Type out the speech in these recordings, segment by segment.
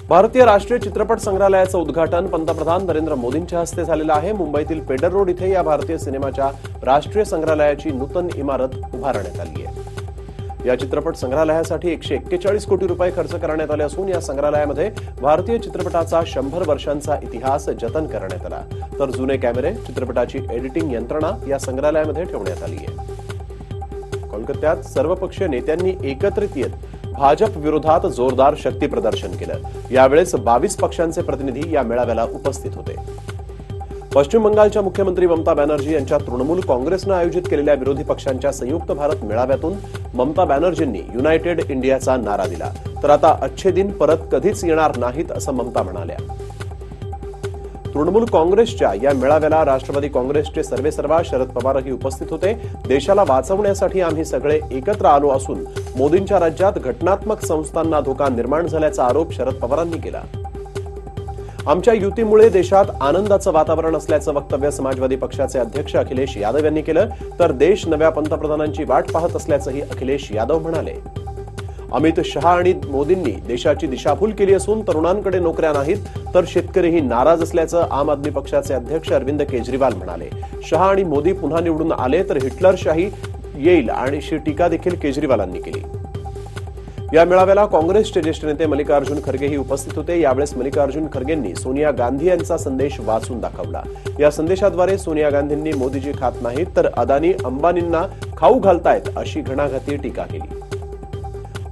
भारतीय राष्ट्रीय चित्रपट संग्रहालयाचं उद्घाटन पंतप्रधान नरेंद्र मोदींच्या हस्ते झालेलं आहे। मुंबईतील पेडर रोड इथे या भारतीय सिनेमाच्या राष्ट्रीय संग्रहालयाची नूतन इमारत उभारण्यात आली आहे। या चित्रपट संग्रहालयासाठी 141 कोटी रुपये खर्च करण्यात आले असून या संग्रहालयामध्ये भारतीय चित्रपटाचा 100 वर्षांचा इतिहास जतन करण्यात आला, तर जुने कॅमेरे, चित्रपटाची एडिटिंग यंत्रणा या संग्रहालयामध्ये ठेवण्यात आली आहे। कोलकात्यात सर्वपक्षीय नेत्यांनी एकत्रित येत भाजप विरोधात जोरदार शक्ती प्रदर्शन केलं। यावेळेस 22 पक्षांचे प्रतिनिधी या मेळाव्याला उपस्थित होते। पश्चिम बंगालच्या मुख्यमंत्री ममता बॅनर्जी यांच्या तृणमूल काँग्रेसनं आयोजित केलेल्या विरोधी पक्षांच्या संयुक्त भारत मेळाव्यातून ममता बॅनर्जींनी युनायटेड इंडियाचा नारा दिला, तर आता अच्छे दिन परत कधीच येणार नाहीत असं ममता म्हणाल्या। तृणमूल काँग्रेसच्या या मेळाव्याला राष्ट्रवादी काँग्रेसचे सर्वेसर्वा शरद पवारही उपस्थित होते। देशाला वाचवण्यासाठी आम्ही सगळे एकत्र आलो असून मोदींच्या राज्यात घटनात्मक संस्थांना धोका निर्माण झाल्याचा आरोप शरद पवारांनी केला। आमच्या युतीमुळे देशात आनंदाचं वातावरण असल्याचं वक्तव्य समाजवादी पक्षाचे अध्यक्ष अखिलेश यादव यांनी केलं, तर देश नव्या पंतप्रधानांची वाट पाहत असल्याचंही अखिलेश यादव म्हणाले। अमित शहा आणि मोदींनी देशाची दिशाभूल केली असून तरुणांकडे नोकऱ्या नाहीत तर शेतकरीही नाराज असल्याचं आम आदमी पक्षाचे अध्यक्ष अरविंद केजरीवाल म्हणाले। शहा आणि मोदी पुन्हा निवडून आले तर हिटलरशाही येईल आणि अशी टीका देखील केजरीवालांनी केली। या मेळाव्याला काँग्रेसचे ज्येष्ठ नेते मल्लिकार्जुन खरगेही उपस्थित होते। यावेळेस मल्लिकार्जुन खरगेंनी सोनिया गांधी यांचा संदेश वाचून दाखवला। या संदेशाद्वारे सोनिया गांधींनी मोदीजी खात नाहीत तर अदानी अंबानींना खाऊ घालतायत अशी घणाघाती टीका केली।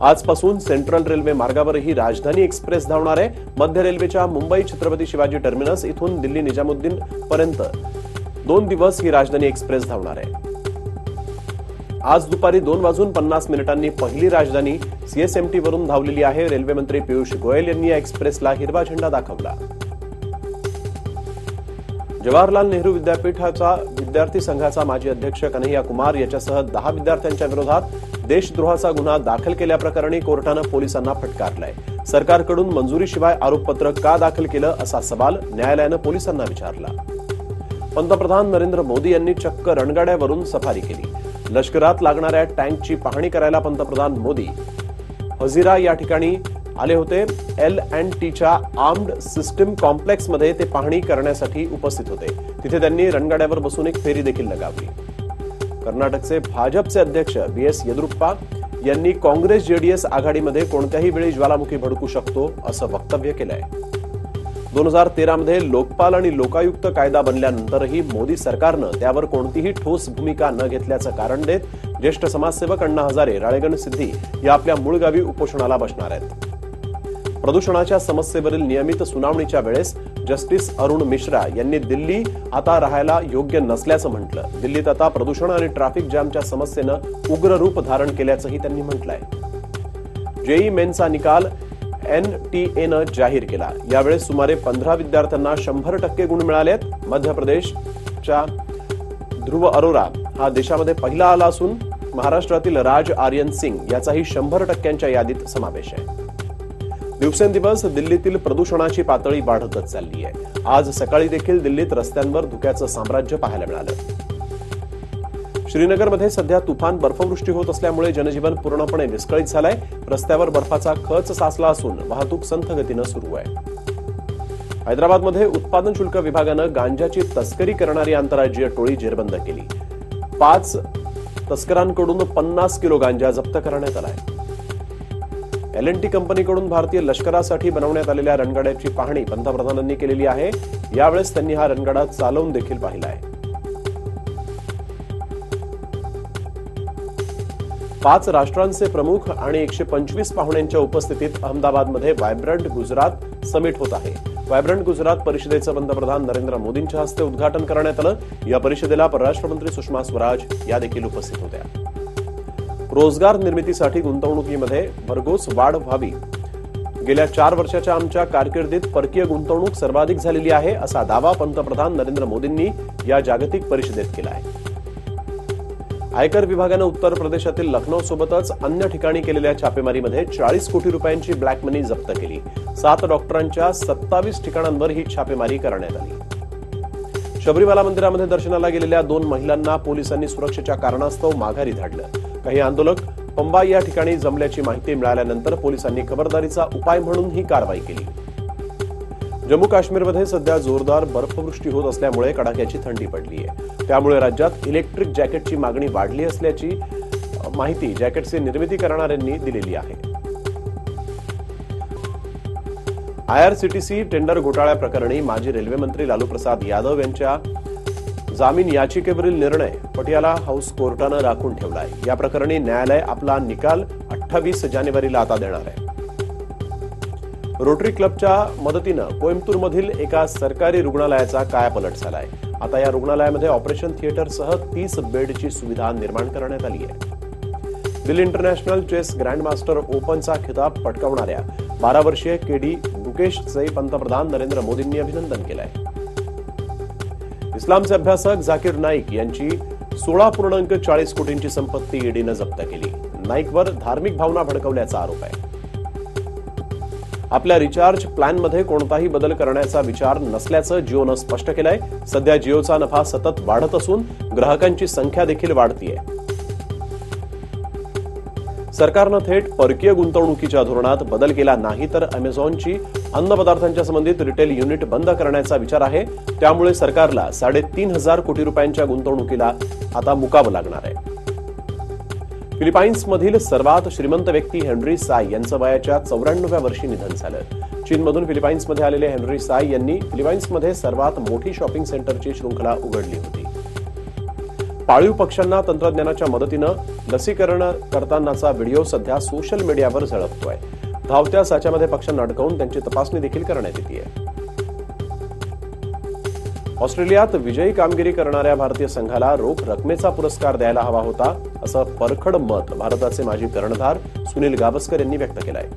आजपासून सेंट्रल रेल्वे मार्गावरही राजधानी एक्सप्रेस धावणार आहे। मध्य रेल्वेच्या मुंबई छत्रपती शिवाजी टर्मिनस इथून दिल्ली निजामुद्दीन पर्यंत 2 दिवस ही राजधानी एक्सप्रेस धावणार आहे। आज दुपारी 2:50 पहिली राजधानी सीएसएमटी वरून धावलेली आहे। रेल्वे मंत्री पियुष गोयल यांनी या एक्सप्रेसला हिरवा झेंडा दाखवला। जवाहरलाल नेहरू विद्यापीठाचा विद्यार्थी संघाचा माजी अध्यक्ष कन्हैया कुमार याच्यासह 10 विद्यार्थ्यांच्या विरोधात देशद्रोहाचा गुन्हा दाखल केल्याप्रकरणी कोर्टानं पोलिसांना फटकारलाय। सरकारकडून मंजुरीशिवाय आरोपपत्र का दाखल केलं असा सवाल न्यायालयानं पोलिसांना विचारला। पंतप्रधान नरेंद्र मोदी यांनी चक्क रणगाड्यावरून सफारी केली। लष्करात लागणाऱ्या टँकची पाहणी करायला पंतप्रधान मोदी हजीरा या ठिकाणी आले होते। L&Tच्या आर्म्ड सिस्टीम कॉम्प्लेक्समध्ये ते पाहणी करण्यासाठी उपस्थित होते। तिथे त्यांनी रणगाड्यावर बसून एक फेरी देखील लगावली। कर्नाटकचे भाजपचे अध्यक्ष BS येदुरप्पा यांनी काँग्रेस जेडीएस आघाडीमध्ये कोणत्याही वेळी ज्वालामुखी भडकू शकतो असं वक्तव्य केलंय। 2013 मध्ये लोकपाल आणि लोकायुक्त कायदा बनल्यानंतरही मोदी सरकारनं त्यावर कोणतीही ठोस भूमिका न घेतल्याचं कारण देत ज्येष्ठ समाजसेवक अण्णा हजारे राळेगण सिद्धी या आपल्या मूळ गावी उपोषणाला बसणार आहेत। प्रदूषणाच्या समस्येवरील नियमित सुनावणीच्या वेळेस जस्टिस अरुण मिश्रा यांनी दिल्ली आता राहायला योग्य नसल्याचं म्हटलं। दिल्लीत आता प्रदूषण आणि ट्रॅफिक जॅमच्या समस्येनं उग्र रूप धारण केल्याचंही त्यांनी म्हटलंय। जेईई मेन्सचा निकाल NTAनं जाहीर केला। यावेळेस सुमारे 15 विद्यार्थ्यांना 100% गुण मिळालेत। मध्य प्रदेशच्या ध्रुव अरोरा हा देशामध्ये पहिला आला असून महाराष्ट्रातील राज आर्यन सिंग याचाही 100%च्या यादीत समावेश आहे। दिवसेंदिवस दिल्लीतील प्रदूषणाची पातळी वाढतच चालली आहे। आज सकाळी देखील दिल्लीत रस्त्यांवर धुक्याचं साम्राज्य पाहायला मिळालं। श्रीनगरमध्ये सध्या तुफान बर्फवृष्टी होत असल्यामुळे जनजीवन पूर्णपणे विस्कळीत झालंय। रस्त्यावर बर्फाचा खच साचला असून वाहतूक संथ गतीनं सुरू आहे। हैदराबादमध्ये उत्पादन शुल्क विभागानं गांजाची तस्करी करणारी आंतरराज्यीय टोळी जेरबंद केली। 5 तस्करांकडून 50 किलो गांजा जप्त करण्यात आलाय। L&T कंपनीकडून भारतीय लष्करासाठी बनवण्यात आलेल्या रणगाड्याची पाहणी पंतप्रधानांनी केलेली आहे। यावेळेस त्यांनी हा रणगाडा चालवून देखील पाहिला आहे। 5 राष्ट्रांचे प्रमुख आणि 125 पाहुण्यांच्या उपस्थितीत अहमदाबादमध्ये व्हायब्रंट गुजरात समिट होत आहे। व्हायब्रंट गुजरात परिषदेचं पंतप्रधान नरेंद्र मोदींच्या हस्ते उद्घाटन करण्यात आलं। या परिषदेला परराष्ट्र मंत्री सुषमा स्वराज या देखील उपस्थित होत्या। रोजगार निर्मितीसाठी गुंतवणुकीमध्ये भरघोस वाढ व्हावी। गेल्या 4 वर्षाच्या आमच्या कारकिर्दीत परकीय गुंतवणूक सर्वाधिक झालेली आहे असा दावा पंतप्रधान नरेंद्र मोदींनी या जागतिक परिषदेत केला आहे। आयकर विभागानं उत्तर प्रदेशातील लखनौ सोबतच अन्य ठिकाणी केलेल्या छापेमारीमध्ये 40 कोटी रुपयांची ब्लॅक मनी जप्त केली। 7 डॉक्टरांच्या 27 ठिकाणांवर ही छापेमारी करण्यात आली। शबरीमाला मंदिरामध्ये दर्शनाला गेलेल्या 2 महिलांना पोलिसांनी सुरक्षेच्या कारणास्तव माघारी धाडलं। काही आंदोलक पंबा या ठिकाणी जमल्याची माहिती मिळाल्यानंतर पोलिसांनी खबरदारीचा उपाय म्हणून ही कारवाई केली। जम्मू काश्मीरमध्ये सध्या जोरदार बर्फवृष्टी होत असल्यामुळे कडाक्याची थंडी पडली आहे. त्यामुळे राज्यात इलेक्ट्रिक जॅकेटची मागणी वाढली असल्याची माहिती जॅकेटची निर्मिती करणाऱ्यांनी दिलेली आहे. आयआरसीटीसी टेंडर घोटाळ्याप्रकरणी माजी रेल्वे मंत्री लालू प्रसाद यादव यांच्या जामीन याचिकेवरील निर्णय पटियाला हाऊस कोर्टानं राखून ठेवलाय. या प्रकरणी न्यायालय आपला निकाल 28 जानेवारीला आता देणार आहे. रोटरी क्लबच्या मदतीनं कोइंबतूरमधील एका सरकारी रुग्णालयाचा कायापालट झालाय. आता या रुग्णालयामध्ये ऑपरेशन थिएटरसह 30 बेडची सुविधा निर्माण करण्यात आली आहे. दिल्ली इंटरनॅशनल चेस ग्रँडमास्टर ओपनचा खिताब पटकावणाऱ्या 12 वर्षीय केडी गुकेशचे पंतप्रधान नरेंद्र मोदींनी अभिनंदन केलंय. इस्लामचे अभ्यासक झाकीर नाईक यांची 16.40 कोटींची संपत्ती ईडीनं जप्त केली. नाईकवर धार्मिक भावना भडकवल्याचा आरोप आहे. आपल्या रिचार्ज प्लॅनमध्ये कोणताही बदल करण्याचा विचार नसल्याचं जिओनं स्पष्ट केलंय. सध्या जिओचा नफा सतत वाढत असून ग्राहकांची संख्या देखील वाढतीये. सरकारनं थेट परकीय गुंतवणुकीच्या धोरणात बदल केला नाही तर अमेझॉनची अन्न पदार्थांच्या संबंधित रिटेल युनिट बंद करण्याचा विचार आहे. त्यामुळे सरकारला 3,500 कोटी रुपयांच्या गुंतवणुकीला आता मुकावं लागणार आहे. फिलिपाईन्समधील सर्वात श्रीमंत व्यक्ती हेनरी साय यांचं वयाच्या 94व्या वर्षी निधन झालं. चीनमधून फिलिपाईन्समध्ये आलेले हेनरी साय यांनी फिलिपाईन्समध्ये सर्वात मोठी शॉपिंग सेंटरची शृंखला उघडली होती. पाळीव पक्ष्यांना तंत्रज्ञानाच्या मदतीनं लसीकरण करतानाचा व्हिडिओ सध्या सोशल मीडियावर झळकतोय. धावत्या साच्यामध्ये पक्ष्यांना अडकवून त्यांची तपासणी देखील करण्यात येते. ऑस्ट्रेलियात विजयी कामगिरी करणाऱ्या भारतीय संघाला रोख रकमेचा पुरस्कार द्यायला हवा होता, असं परखड मत भारताचे माजी कर्णधार सुनील गावस्कर यांनी व्यक्त केलंय.